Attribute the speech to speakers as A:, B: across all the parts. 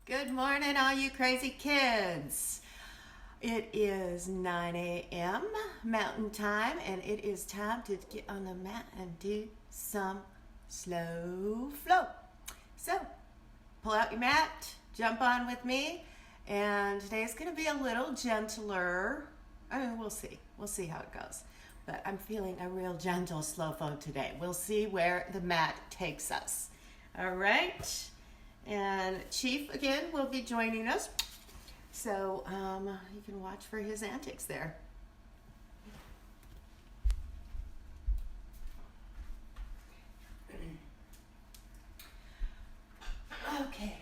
A: Good morning, all you crazy kids. It is 9 a.m. Mountain Time, and it is time to get on the mat and do some slow flow. So, pull out your mat, jump on with me, and today's going to be a little gentler. We'll see. We'll see how it goes. But I'm feeling a real gentle slow flow today. We'll see where the mat takes us. All right. And Chief, again, will be joining us. So you can watch for his antics there. Okay.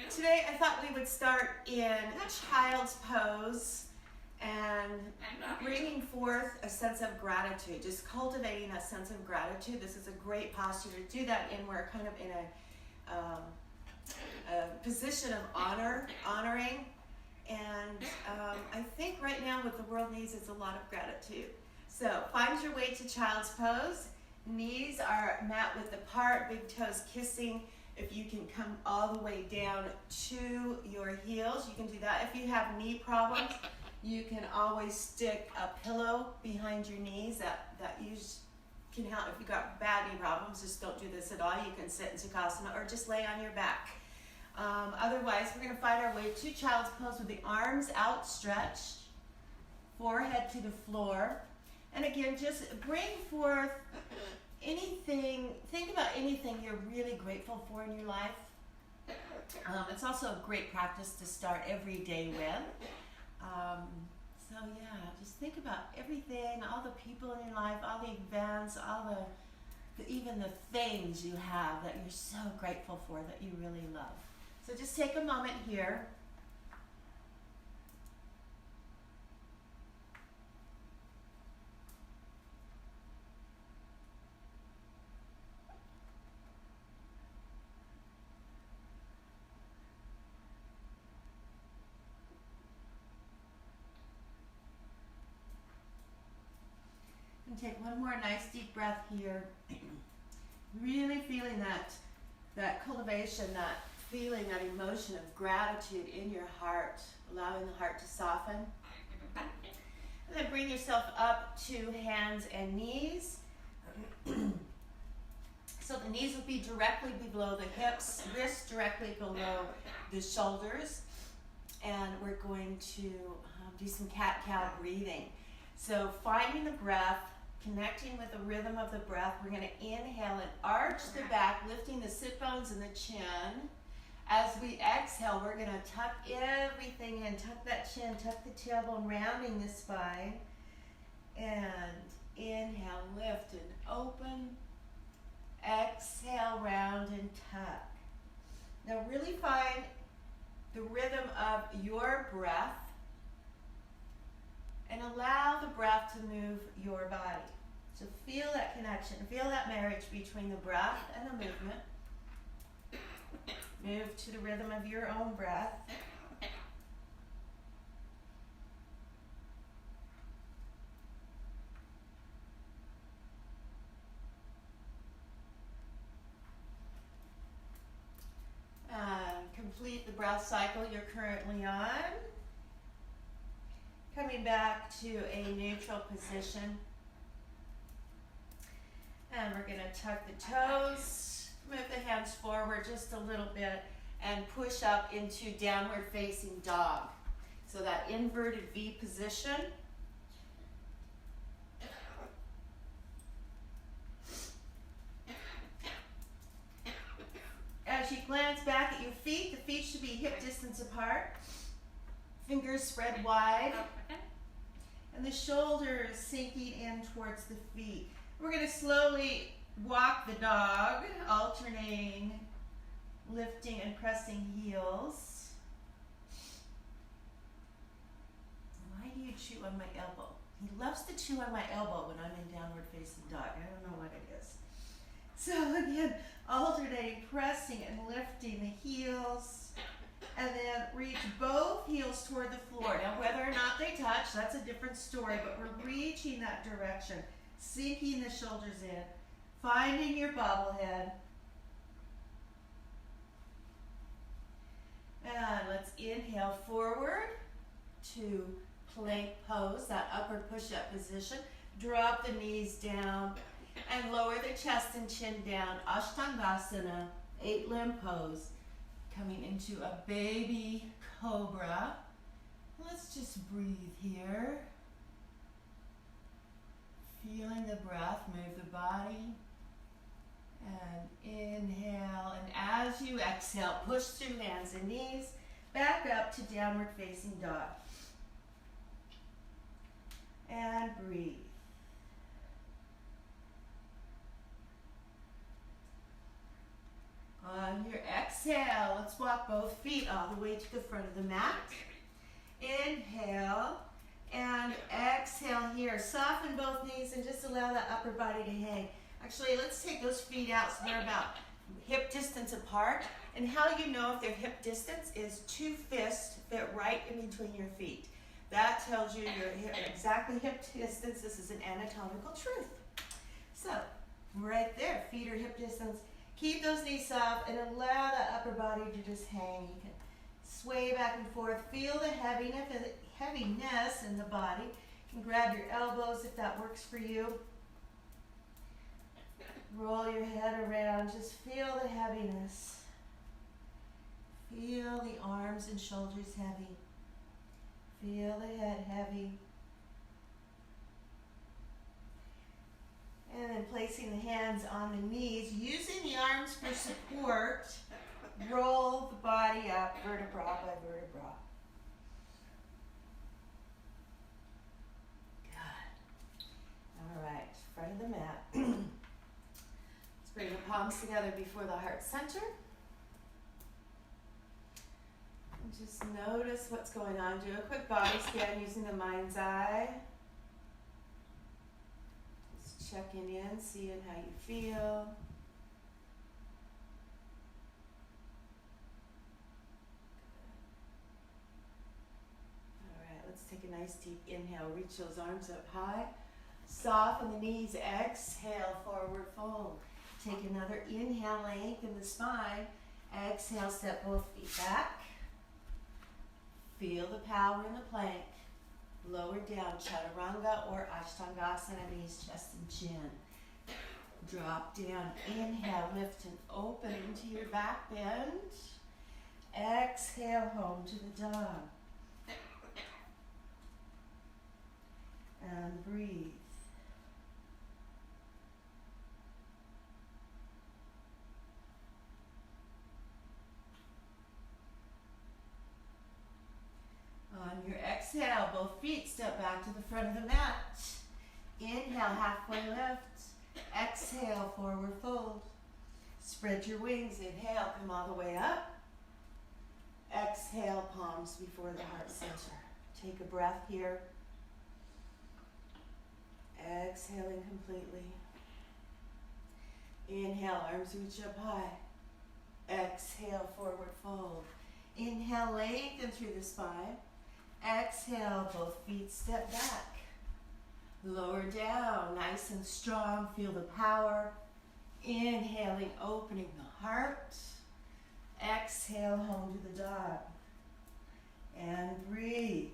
A: Today I thought we would start in child's pose and bringing forth a sense of gratitude, just cultivating that sense of gratitude. This is a great posture to do that in. We're kind of in a position of honoring, and I think right now what the world needs is a lot of gratitude. So find your way to child's pose. Knees are mat width apart, big toes kissing. If you can come all the way down to your heels, you can do that. If you have knee problems, you can always stick a pillow behind your knees. That can help. If you've got bad knee problems, just don't do this at all. You can sit in Sukhasana or just lay on your back. Otherwise, we're going to find our way to child's pose with the arms outstretched, forehead to the floor. And again, just bring forth anything, think about anything you're really grateful for in your life. It's also a great practice to start every day with. So yeah, just think about everything, all the people in your life, all the events, all even the things you have that you're so grateful for, that you really love. So just take a moment here. And take one more nice deep breath here. Really feeling that cultivation, that feeling, that emotion of gratitude in your heart, allowing the heart to soften. And then bring yourself up to hands and knees. So the knees will be directly below the hips, wrists directly below the shoulders. And we're going to do some cat-cow breathing. So finding the breath, connecting with the rhythm of the breath. We're going to inhale and arch the back, lifting the sit bones and the chin. As we exhale, we're going to tuck everything in. Tuck that chin, tuck the tailbone, rounding the spine. And inhale, lift and open. Exhale, round and tuck. Now really find the rhythm of your breath and allow the breath to move your body. So feel that connection, feel that marriage between the breath and the movement. Move to the rhythm of your own breath. Complete the breath cycle you're currently on. Coming back to a neutral position. And we're going to tuck the toes, move the hands forward just a little bit, and push up into downward facing dog. So that inverted V position. As you glance back at your feet, the feet should be hip distance apart. Fingers spread wide. And the shoulders sinking in towards the feet. We're going to slowly walk the dog, alternating, lifting and pressing heels. Why do you chew on my elbow? He loves to chew on my elbow when I'm in downward facing dog. I don't know what it is. So again, alternating, pressing and lifting the heels. And then reach both heels toward the floor. Now, whether or not they touch, that's a different story, but we're reaching that direction, sinking the shoulders in, finding your bobblehead. inhale forward to plank pose, that upper push-up position. Drop the knees down and lower the chest and chin down. Ashtangasana, 8-limb pose. Coming into a baby cobra. Let's just breathe here. Feeling the breath move the body. And inhale. And as you exhale, push through hands and knees. Back up to downward facing dog. And breathe. On your exhale, let's walk both feet all the way to the front of the mat. Inhale and exhale here. Soften both knees and just allow that upper body to hang. Actually, let's take those feet out so they're about hip distance apart. And how you know if they're hip distance is 2 fists fit right in between your feet. That tells you you're exactly hip distance. This is an anatomical truth. So, right there, feet are hip distance. Keep those knees soft and allow the upper body to just hang. You can sway back and forth. Feel the heaviness in the body. You can grab your elbows if that works for you. Roll your head around. Just feel the heaviness. Feel the arms and shoulders heavy. Feel the head heavy. And then placing the hands on the knees, using the arms for support, roll the body up vertebra by vertebra. Good. All right, front of the mat. Let's bring the palms together before the heart center. And just notice what's going on. Do a quick body scan using the mind's eye. Checking in, seeing how you feel. All right, let's take a nice deep inhale. Reach those arms up high. Soften the knees. Exhale, forward fold. Take another inhale, lengthen the spine. Exhale, step both feet back. Feel the power in the plank. Lower down, chaturanga or ashtangasana, knees, chest, and chin. Drop down, inhale, lift and open into your back bend. Exhale, home to the dog. And breathe. On your exhale, both feet step back to the front of the mat. Inhale, halfway lift. Exhale, forward fold. Spread your wings. Inhale, come all the way up. Exhale, palms before the heart center. Take a breath here. Exhaling completely. Inhale, arms reach up high. Exhale, forward fold. Inhale, lengthen through the spine. Exhale, both feet step back. Lower down, nice and strong. Feel the power. Inhaling, opening the heart. Exhale, home to the dog. And breathe.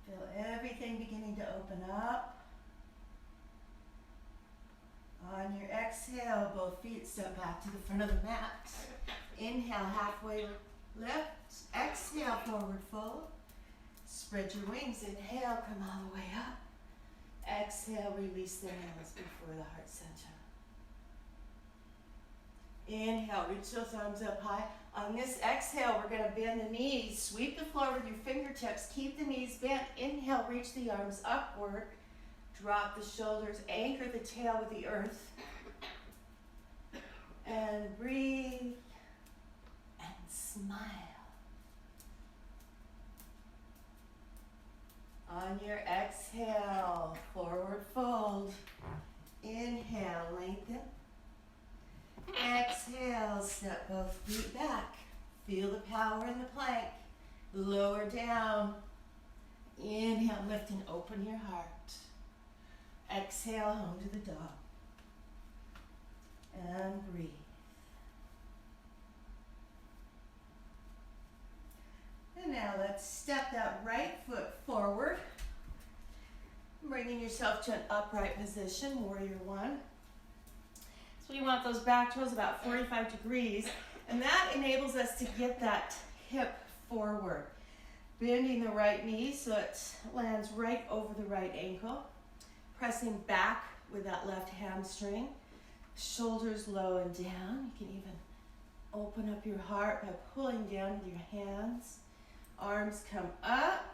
A: Feel everything beginning to open up. On your exhale, both feet step back to the front of the mat. Inhale, halfway lift. Exhale, forward fold. Spread your wings. Inhale, come all the way up. Exhale, release the hands before the heart center. Inhale, reach those arms up high. On this exhale, we're going to bend the knees. Sweep the floor with your fingertips. Keep the knees bent. Inhale, reach the arms upward. Drop the shoulders, anchor the tail with the earth. And breathe and smile. On your exhale, forward fold. Inhale, lengthen. Exhale, step both feet back. Feel the power in the plank. Lower down. Inhale, lift and open your heart. Exhale, home to the dog. Let's step that right foot forward, bringing yourself to an upright position, warrior one. So we want those back toes about 45 degrees, and that enables us to get that hip forward. Bending the right knee so it lands right over the right ankle. Pressing back with that left hamstring. Shoulders low and down. You can even open up your heart by pulling down with your hands. Arms come up.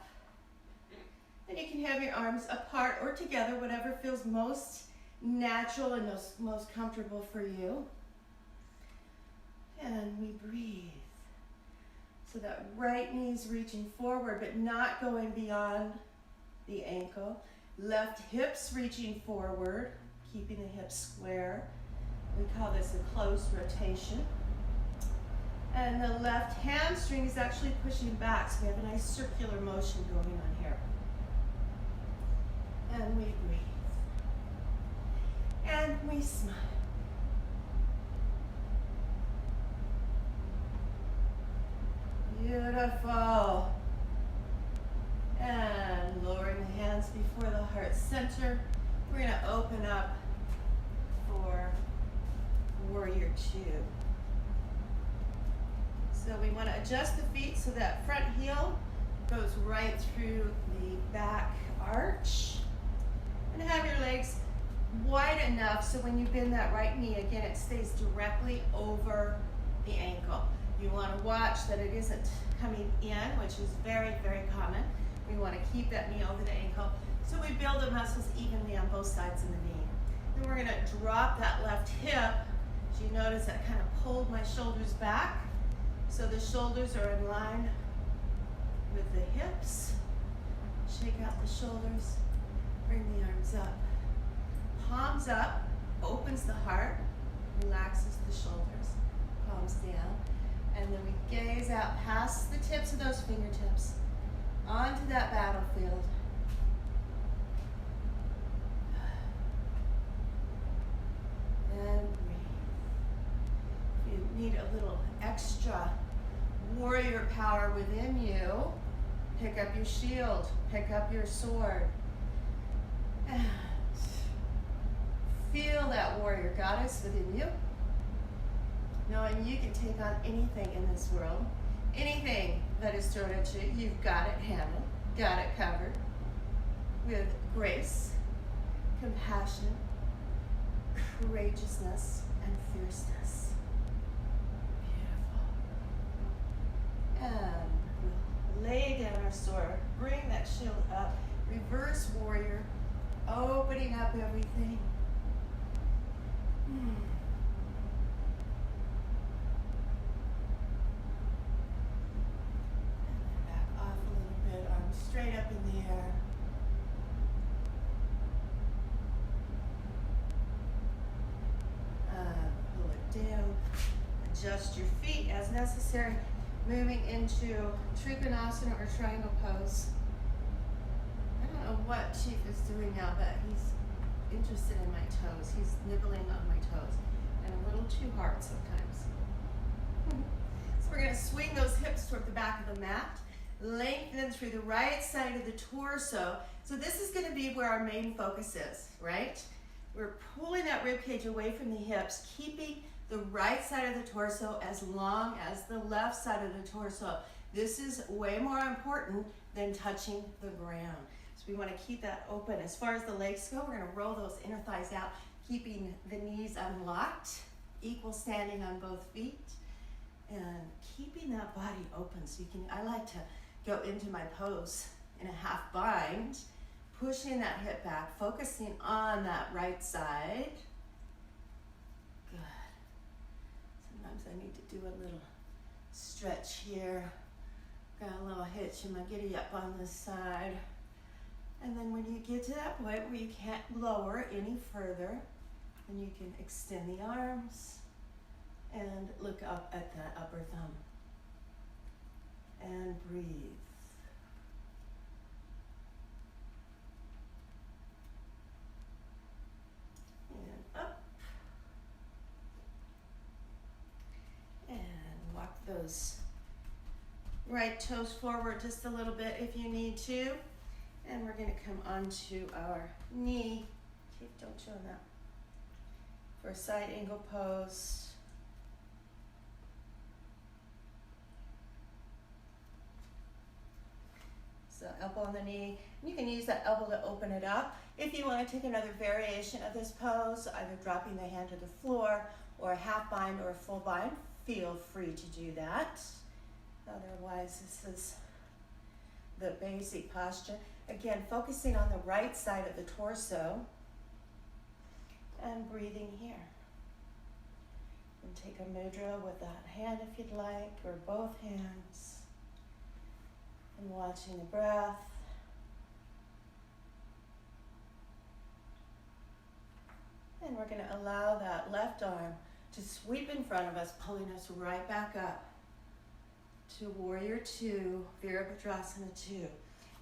A: And you can have your arms apart or together, whatever feels most natural and most comfortable for you. And we breathe. So that right knee's reaching forward, but not going beyond the ankle. Left hip's reaching forward, keeping the hips square. We call this a closed rotation. And the left hamstring is actually pushing back, so we have a nice circular motion going on here. And we breathe. And we smile. Beautiful. And lowering the hands before the heart center. We're going to open up for warrior two. So we want to adjust the feet so that front heel goes right through the back arch. And have your legs wide enough so when you bend that right knee, again, it stays directly over the ankle. You want to watch that it isn't coming in, which is very, very common. We want to keep that knee over the ankle. So we build the muscles evenly on both sides of the knee. Then we're going to drop that left hip. As you notice, I kind of pulled my shoulders back. So the shoulders are in line with the hips. Shake out the shoulders. Bring the arms up. Palms up, opens the heart, relaxes the shoulders. Palms down. And then we gaze out past the tips of those fingertips onto that battlefield. And breathe. If you need a little extra warrior power within you, pick up your shield, pick up your sword. And feel that warrior goddess within you. Knowing you can take on anything in this world, anything that is thrown at you, you've got it handled, got it covered with grace, compassion, courageousness, and fierceness. Beautiful. And we'll lay down our sword, bring that shield up, reverse warrior, opening up everything. Straight up in the air. Pull it down. Adjust your feet as necessary. Moving into Trikonasana or triangle pose. I don't know what Chief is doing now, but he's interested in my toes. He's nibbling on my toes. And a little too hard sometimes. So we're going to swing those hips toward the back of the mat. Lengthen through the right side of the torso. So this is going to be where our main focus is, right? We're pulling that rib cage away from the hips, keeping the right side of the torso as long as the left side of the torso. This is way more important than touching the ground. So we want to keep that open. As far as the legs go, we're going to roll those inner thighs out, keeping the knees unlocked, equal standing on both feet, and keeping that body open. So you can, I like to go into my pose in a half bind, pushing that hip back, focusing on that right side. Good. Sometimes I need to do a little stretch here. Got a little hitch in my giddy up on this side. And then when you get to that point where you can't lower any further, then you can extend the arms and look up at that upper thumb. And breathe. And up. And walk those right toes forward just a little bit if you need to. And we're going to come onto our knee. Keith, don't show that. For a side angle pose. So elbow on the knee. You can use that elbow to open it up. If you want to take another variation of this pose, either dropping the hand to the floor or a half bind or a full bind, feel free to do that. Otherwise, this is the basic posture. Again, focusing on the right side of the torso and breathing here. And take a mudra with that hand if you'd like, or both hands. And watching the breath. And we're going to allow that left arm to sweep in front of us, pulling us right back up to Warrior Two, Virabhadrasana 2.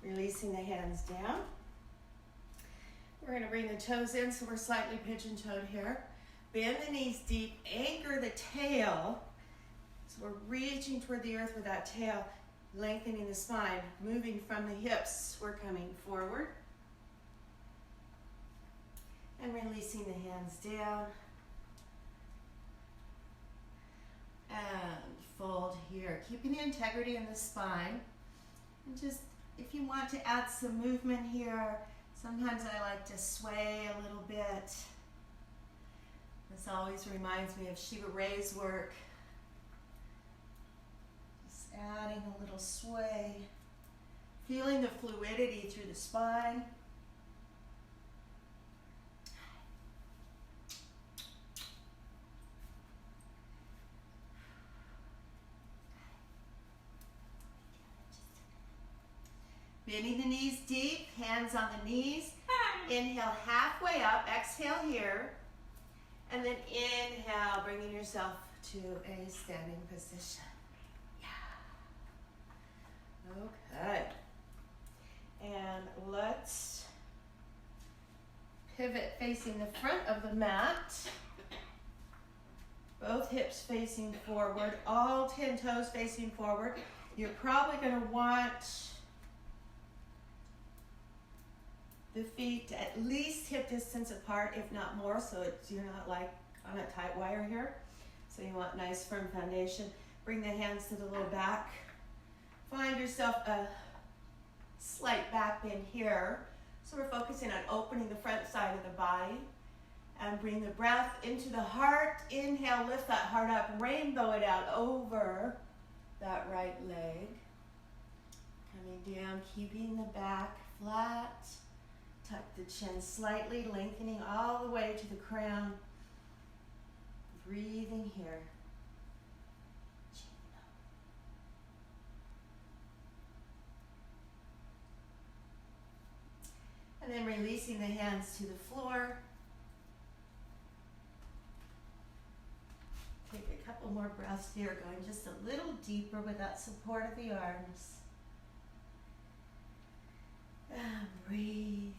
A: Releasing the hands down. We're going to bring the toes in so we're slightly pigeon-toed here. Bend the knees deep, anchor the tail. So we're reaching toward the earth with that tail, lengthening the spine, moving from the hips. We're coming forward. And releasing the hands down. And fold here, keeping the integrity in the spine. And just, if you want to add some movement here, sometimes I like to sway a little bit. This always reminds me of Shiva Ray's work. Just adding a little sway. Feeling the fluidity through the spine. Bending the knees deep, hands on the knees. Inhale halfway up, exhale here. And then inhale, bringing yourself to a standing position. Yeah. Okay. And let's pivot facing the front of the mat. Both hips facing forward, all 10 toes facing forward. You're probably going to want the feet at least hip distance apart, if not more, so you're not like on a tight wire here. So you want nice firm foundation. Bring the hands to the low back. Find yourself a slight back bend here. So we're focusing on opening the front side of the body. And bring the breath into the heart. Inhale, lift that heart up, rainbow it out over that right leg. Coming down, keeping the back flat. Tuck the chin slightly, lengthening all the way to the crown. Breathing here. And then releasing the hands to the floor. Take a couple more breaths here, going just a little deeper with that support of the arms. And breathe.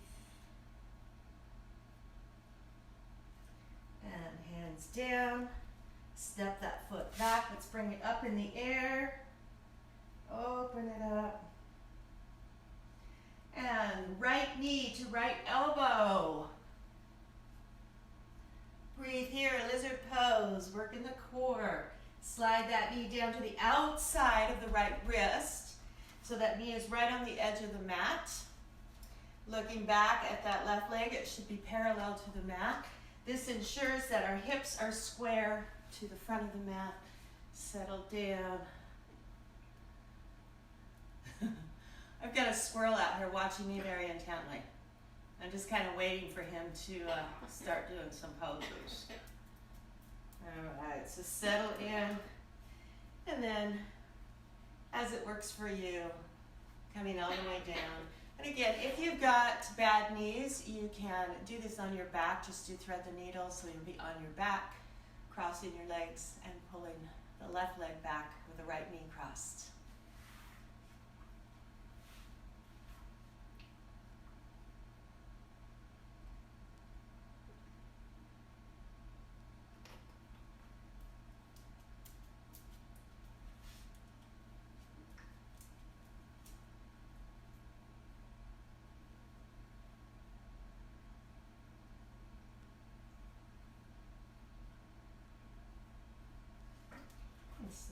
A: And hands down. Step that foot back. Let's bring it up in the air. Open it up. And right knee to right elbow. Breathe here, lizard pose. Work in the core. Slide that knee down to the outside of the right wrist. So that knee is right on the edge of the mat. Looking back at that left leg, it should be parallel to the mat. This ensures that our hips are square to the front of the mat. Settle down. I've got a squirrel out here watching me very intently. I'm just kind of waiting for him to start doing some poses. All right, so settle in. And then, as it works for you, coming all the way down. And again, if you've got bad knees, you can do this on your back. Just do thread the needle so you'll be on your back, crossing your legs and pulling the left leg back with the right knee crossed.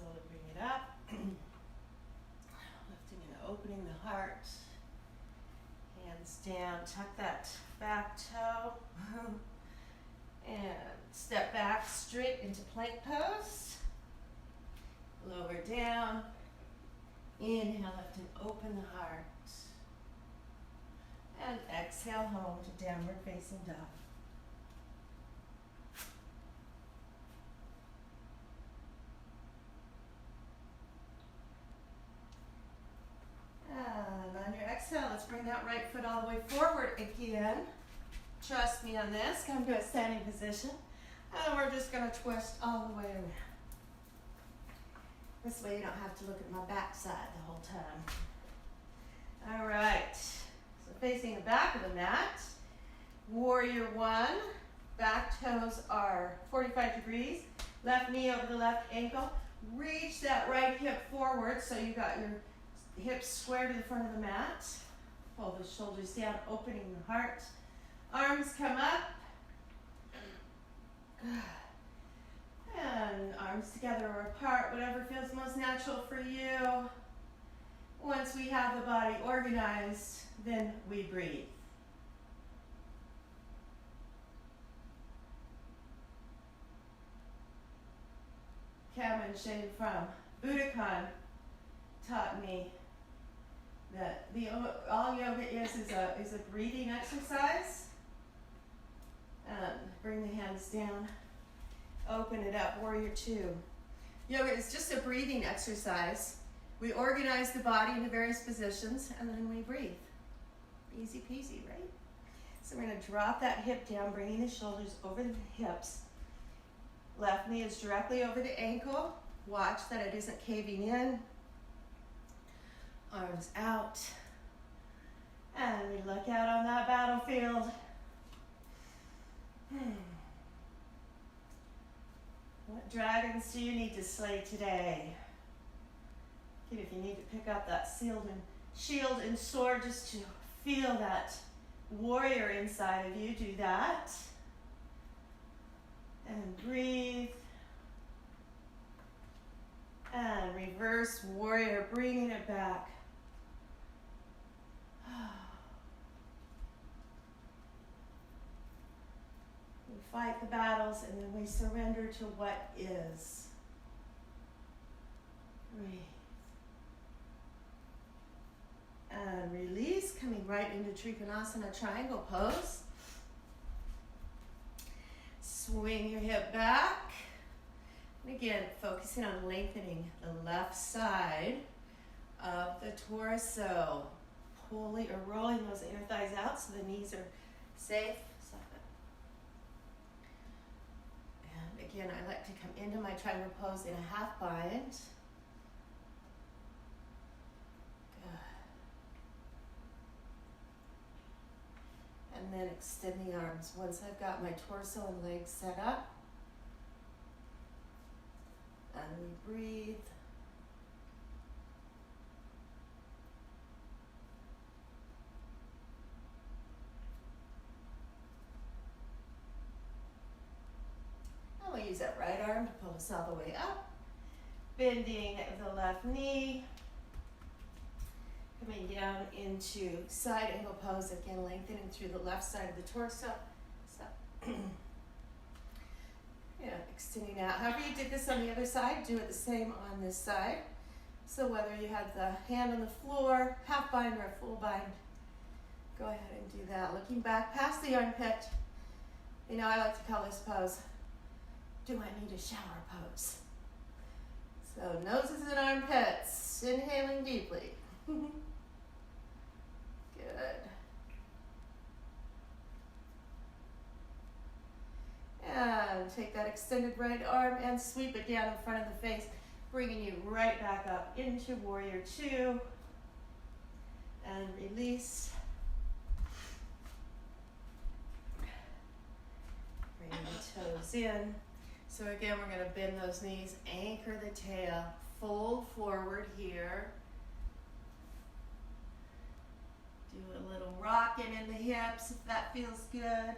A: slowly bring it up. Lifting and opening the heart. Hands down, tuck that back toe. And step back straight into plank pose. Lower down. Inhale, lift and open the heart. And exhale home to downward facing dog. And on your exhale, let's bring that right foot all the way forward again. Trust me on this. Come to a standing position. And we're just going to twist all the way around. This way you don't have to look at my backside the whole time. All right. So facing the back of the mat. Warrior one. Back toes are 45 degrees. Left knee over the left ankle. Reach that right hip forward so you got your hips square to the front of the mat. Pull the shoulders down, opening the heart. Arms come up. And arms together or apart, whatever feels most natural for you. Once we have the body organized, then we breathe. Cameron Shane from Budokan taught me that all yoga is a breathing exercise. Bring the hands down. Open it up, warrior two. Yoga is just a breathing exercise. We organize the body into various positions and then we breathe. Easy peasy, right? So we're going to drop that hip down, bringing the shoulders over the hips. Left knee is directly over the ankle. Watch that it isn't caving in. Arms out. And we look out on that battlefield. What dragons do you need to slay today? If you need to pick up that shield and sword just to feel that warrior inside of you, do that. And breathe. And reverse warrior, bringing it back. We fight the battles and then we surrender to what is. Breathe. And release, coming right into Trikonasana triangle pose. Swing your hip back. And again, focusing on lengthening the left side of the torso. Pulling or rolling those inner thighs out so the knees are safe. And again, I like to come into my triangle pose in a half bind. And then extend the arms. Once I've got my torso and legs set up, and we breathe. And we'll use that right arm to pull us all the way up. Bending the left knee. Coming down into side angle pose, again lengthening through the left side of the torso. So, yeah, extending out. However you did this on the other side, do it the same on this side. So whether you had the hand on the floor, half bind or a full bind, go ahead and do that. Looking back past the armpit. You know, I like to call this pose, do I need a shower pose? So noses and armpits, inhaling deeply. Good. And take that extended right arm and sweep it down in front of the face, bringing you right back up into warrior two. And release. Bring the toes in. So again, we're going to bend those knees, anchor the tail, fold forward here. Do a little rocking in the hips if that feels good.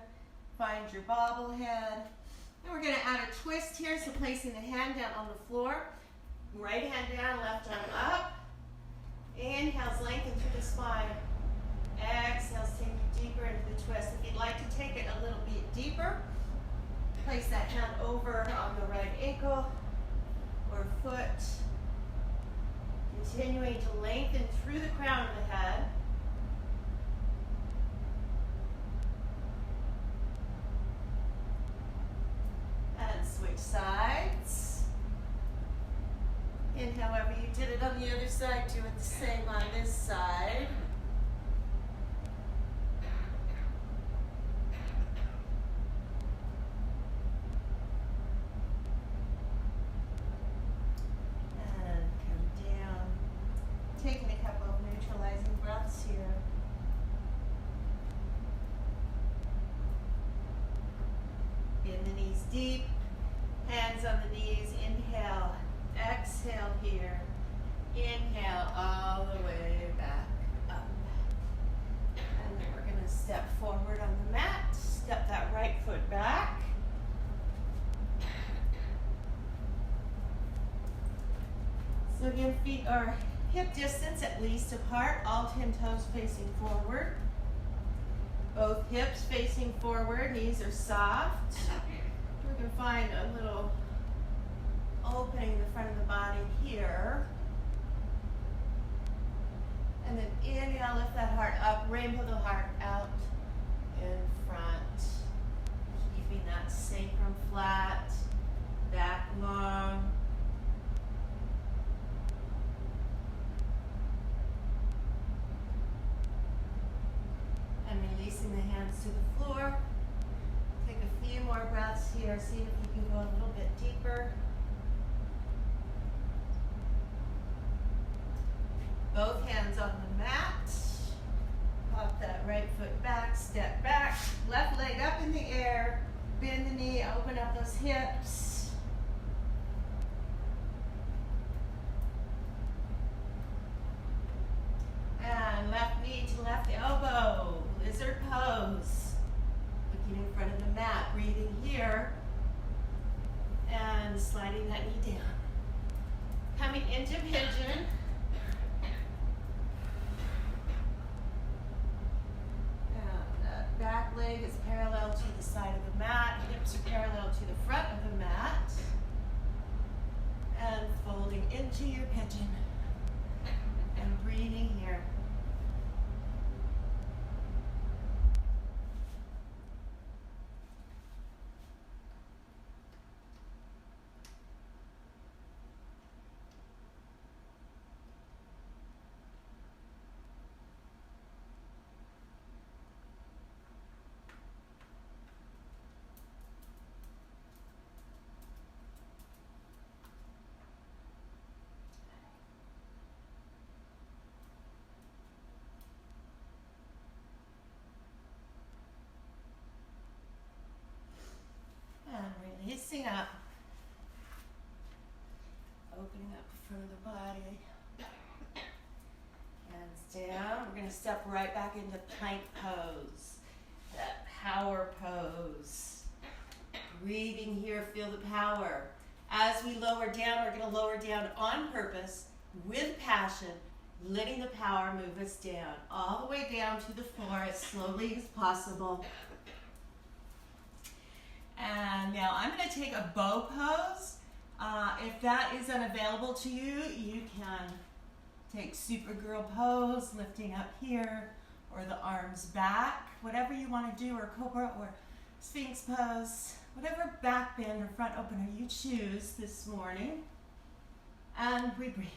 A: Find your bobblehead. And we're going to add a twist here, so placing the hand down on the floor, Right hand down, left arm up. Inhales, lengthen through the spine. Exhales, take you deeper into the twist. If you'd like to take it a little bit deeper, place that hand over on the right ankle or foot. Continuing to lengthen through the crown of the head. And switch sides. And however you did it on the other side, do it the same on this side. And come down. Taking a couple of neutralizing breaths here. Bend the knees deep. Hands on the knees. Inhale. Exhale here. Inhale all the way back up. And then we're going to step forward on the mat. Step that right foot back. So again, feet are hip distance at least apart. All 10 toes facing forward. Both hips facing forward. Knees are soft. We're going to find a little opening the front of the body here. And then inhale, lift that heart up, rainbow the heart out in front. Keeping that sacrum flat, back long. And releasing the hands to the floor. Take a few more breaths here. See if you can go a little bit deeper. Both hands on the mat. Pop that right foot back, step back. Left leg up in the air. Bend the knee, open up those hips. And left knee to left elbow. Lizard pose. Looking in front of the mat, breathing here. And sliding that knee down. Coming into pigeon. Back leg is parallel to the side of the mat. Hips are parallel to the front of the mat. And folding into your pigeon. And breathing here. Releasing up. Opening up the front of the body. Hands down. We're going to step right back into plank pose. That power pose. Breathing here, feel the power. As we lower down, we're going to lower down on purpose, with passion, letting the power move us down. All the way down to the floor as slowly as possible. And now I'm going to take a bow pose. If that is unavailable to you, you can take Supergirl pose, lifting up here, or the arms back, whatever you want to do, or Cobra, or Sphinx pose, whatever back bend or front opener you choose this morning. And we breathe.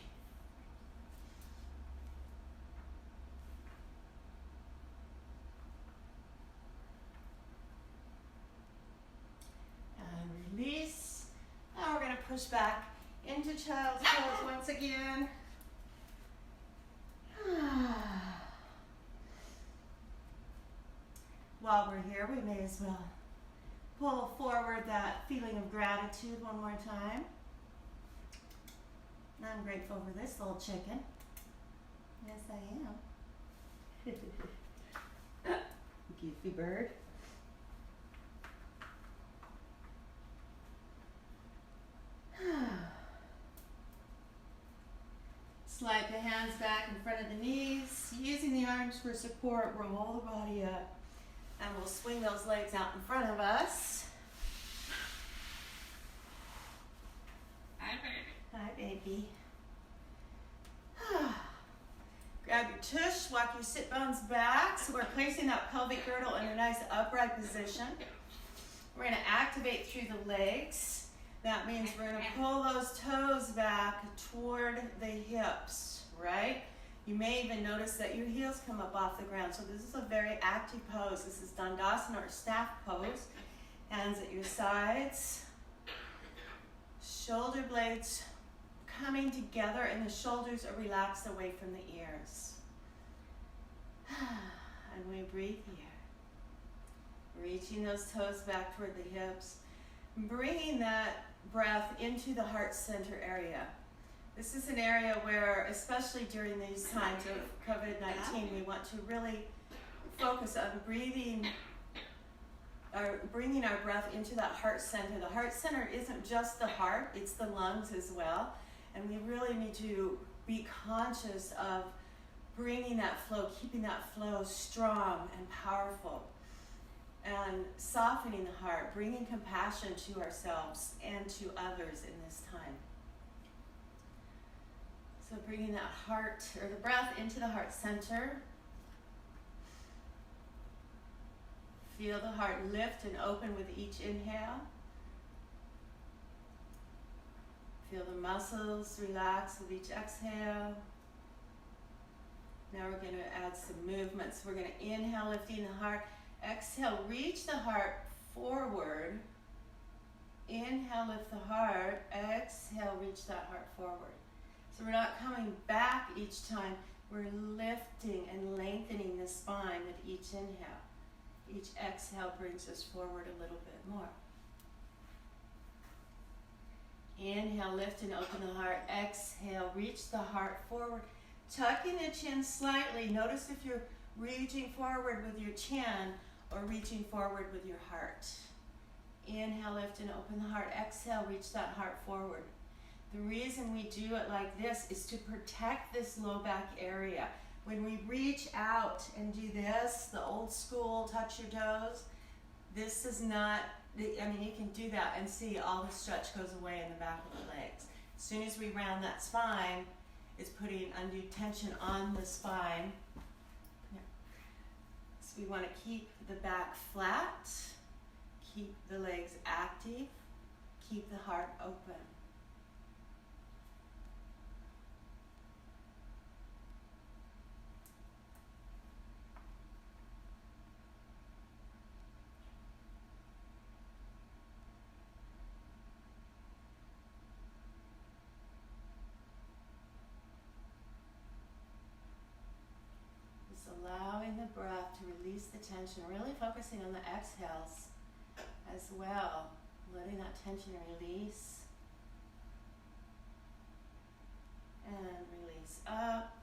A: Release. Now we're going to push back into child's pose once again. While we're here, we may as well pull forward that feeling of gratitude one more time. I'm grateful for this little chicken. Yes, I am. Goofy bird. Slide the hands back in front of the knees, using the arms for support, roll the body up. And we'll swing those legs out in front of us.
B: Hi, baby.
A: Hi, baby. Grab your tush, walk your sit bones back. So we're placing that pelvic girdle in a nice upright position. We're going to activate through the legs. That means we're going to pull those toes back toward the hips, right? You may even notice that your heels come up off the ground. So this is a very active pose. This is Dandasana or staff pose. Hands at your sides. Shoulder blades coming together and the shoulders are relaxed away from the ears. And we breathe here. Reaching those toes back toward the hips. Bringing that breath into the heart center area. This is an area where, especially during these times of COVID-19, we want to really focus on bringing our breath into that heart center. The heart center isn't just the heart, it's the lungs as well. And we really need to be conscious of bringing that flow, keeping that flow strong and powerful. And softening the heart, bringing compassion to ourselves and to others in this time. So bringing that heart, or the breath into the heart center. Feel the heart lift and open with each inhale. Feel the muscles relax with each exhale. Now we're going to add some movements. We're going to inhale, lifting the heart. Exhale, reach the heart forward. Inhale, lift the heart. Exhale, reach that heart forward. So we're not coming back each time. We're lifting and lengthening the spine with each inhale. Each exhale brings us forward a little bit more. Inhale, lift and open the heart. Exhale, reach the heart forward. Tucking the chin slightly. Notice if you're reaching forward with your chin or reaching forward with your heart. Inhale, lift and open the heart. Exhale, reach that heart forward. The reason we do it like this is to protect this low back area. When we reach out and do this, the old school touch your toes, this is not, I mean, you can do that and see all the stretch goes away in the back of the legs. As soon as we round that spine, it's putting undue tension on the spine. So we want to keep the back flat, keep the legs active, keep the heart open. Allowing the breath to release the tension, really focusing on the exhales as well, letting that tension release and release up.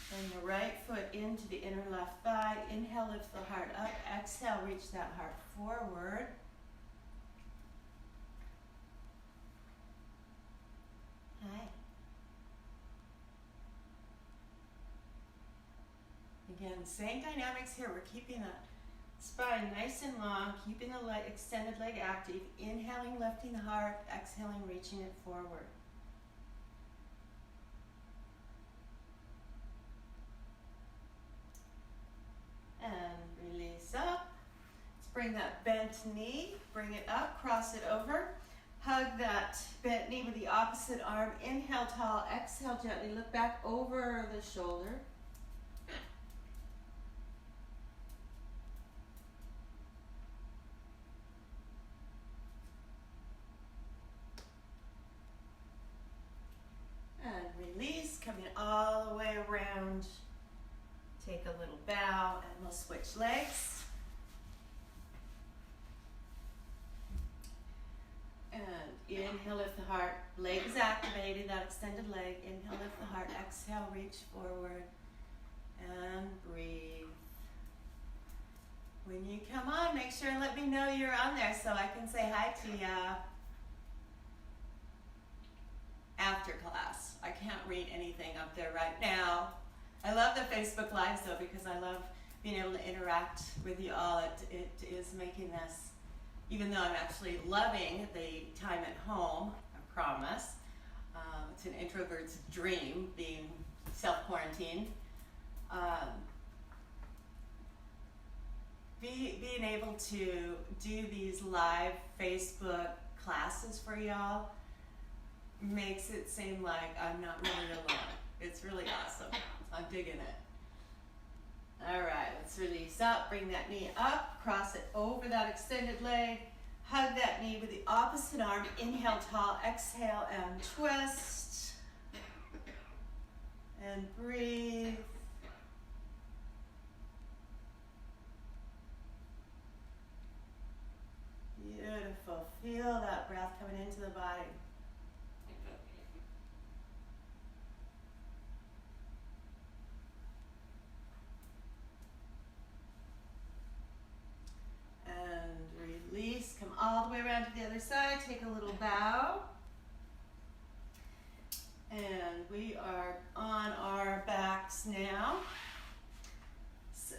A: Bring the right foot into the inner left thigh. Inhale, lift the heart up. Exhale, reach that heart forward. Hi. Again, same dynamics here. We're keeping that spine nice and long, keeping the extended leg active. Inhaling, lifting the heart. Exhaling, reaching it forward. And release up. Let's bring that bent knee, bring it up, cross it over. Hug that bent knee with the opposite arm. Inhale tall, exhale gently. Look back over the shoulder. Release, coming all the way around. Take a little bow and we'll switch legs. And inhale, lift the heart. Legs activated, that extended leg. Inhale, lift the heart. Exhale, reach forward. And breathe. When you come on, make sure and let me know you're on there so I can say hi to ya. after class. I can't read anything up there right now. I love the Facebook Lives though, because I love being able to interact with you all. It is making this, even though I'm actually loving the time at home, I promise. It's an introvert's dream, being self-quarantined. Being able to do these live Facebook classes for y'all makes it seem like I'm not really alone. It's really awesome. I'm digging it. All right, let's release up. Bring that knee up. Cross it over that extended leg. Hug that knee with the opposite arm. Inhale tall. Exhale and twist. And breathe. Beautiful. Feel that breath coming into the body. And release. Come all the way around to the other side. Take a little bow. And we are on our backs now. So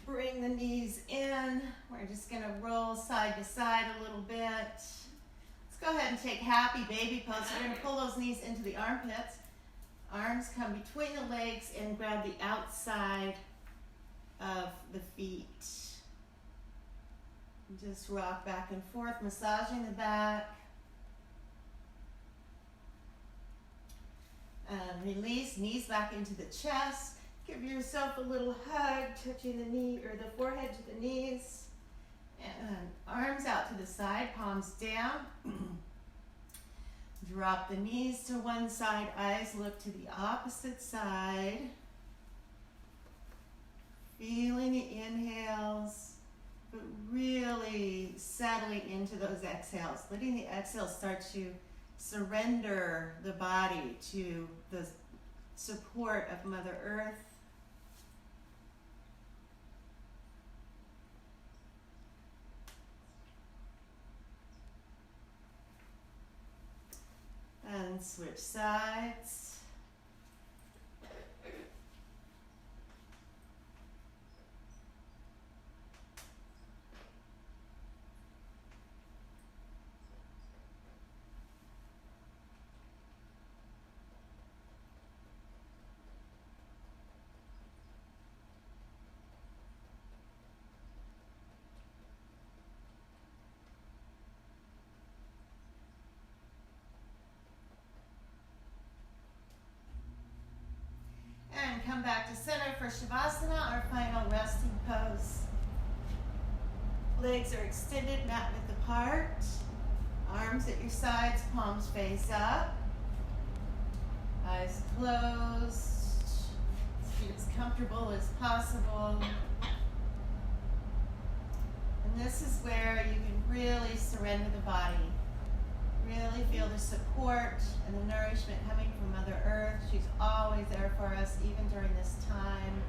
A: bring the knees in. We're just going to roll side to side a little bit. Let's go ahead and take happy baby pose. We're going to pull those knees into the armpits. Arms come between the legs and grab the outside of the feet. Just rock back and forth, massaging the back. And release, knees back into the chest. Give yourself a little hug, touching the knee or the forehead to the knees. And arms out to the side, palms down. Drop the knees to one side, eyes look to the opposite side. Feeling the inhales, but really settling into those exhales. Letting the exhales start to surrender the body to the support of Mother Earth. And switch sides. And come back to center for Shavasana, our final resting pose. Legs are extended, mat width apart. Arms at your sides, palms face up. Eyes closed. Get as comfortable as possible. And this is where you can really surrender the body. Really feel the support and the nourishment coming from Mother Earth. She's always there for us, even during this time.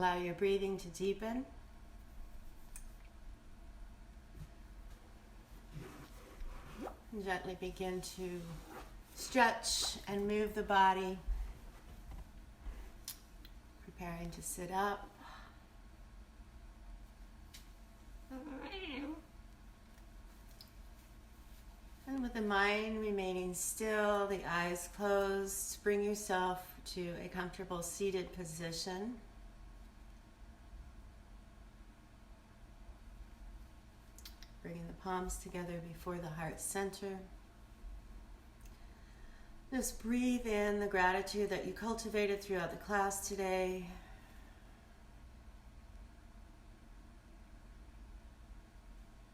A: Allow your breathing to deepen. And gently begin to stretch and move the body. Preparing to sit up. And with the mind remaining still, the eyes closed, bring yourself to a comfortable seated position. Bringing the palms together before the heart center. Just breathe in the gratitude that you cultivated throughout the class today.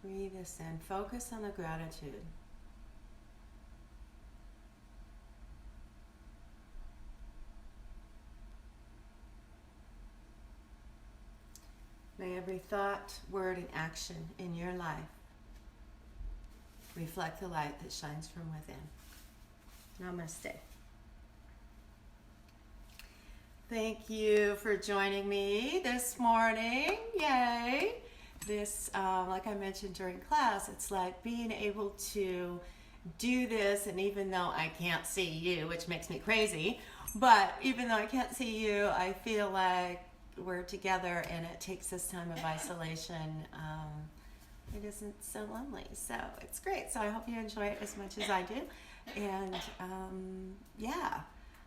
A: Breathe this in. Focus on the gratitude. May every thought, word, and action in your life reflect the light that shines from within. Namaste. Thank you for joining me this morning. Yay! This, like I mentioned during class, it's like being able to do this, and even though I can't see you, which makes me crazy, but even though I can't see you, I feel like we're together and it takes this time of isolation. It isn't so lonely, so it's great. So I hope you enjoy it as much as I do. And yeah,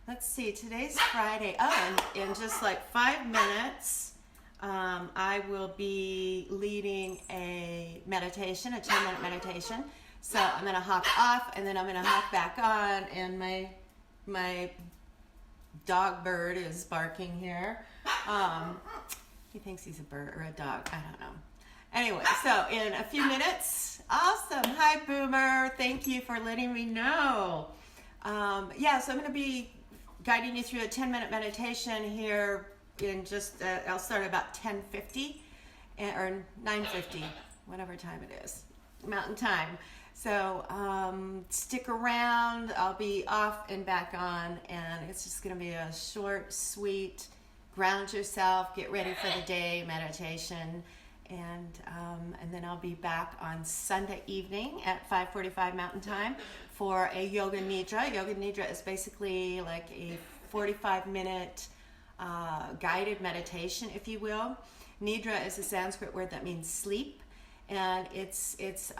A: let's see, today's Friday. Oh, and in just like 5 minutes, I will be leading a meditation, a 10-minute meditation. So I'm going to hop off and then I'm going to hop back on, and my dog bird is barking here. He thinks he's a bird or a dog. I don't know. Anyway, so in a few minutes, awesome. Hi, Boomer. Thank you for letting me know. Yeah, so I'm going to be guiding you through a 10-minute meditation here in just, I'll start about 10:50 or 9:50, whatever time it is, Mountain Time. So stick around. I'll be off and back on, and it's just going to be a short, sweet, ground yourself, get ready for the day meditation, and then I'll be back on Sunday evening at 5:45 Mountain Time for a Yoga Nidra. Yoga Nidra is basically like a 45-minute guided meditation, if you will. Nidra is a Sanskrit word that means sleep, and it's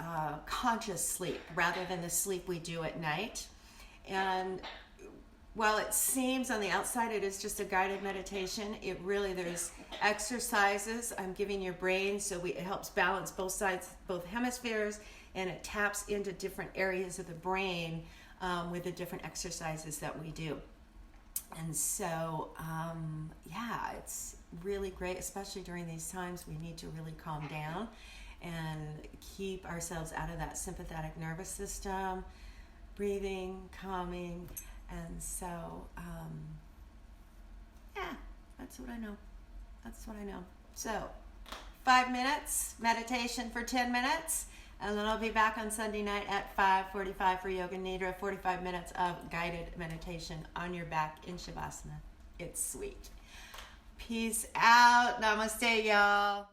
A: conscious sleep rather than the sleep we do at night. And while it seems on the outside it is just a guided meditation, it really, there's exercises I'm giving your brain, so it helps balance both sides, both hemispheres, and it taps into different areas of the brain with the different exercises that we do. And so, yeah, it's really great, especially during these times. We need to really calm down and keep ourselves out of that sympathetic nervous system, breathing, calming. And so, yeah, that's what I know. That's what I know. So, 5 minutes, meditation for 10 minutes, and then I'll be back on Sunday night at 5:45 for Yoga Nidra, 45 minutes of guided meditation on your back in Shavasana. It's sweet. Peace out. Namaste, y'all.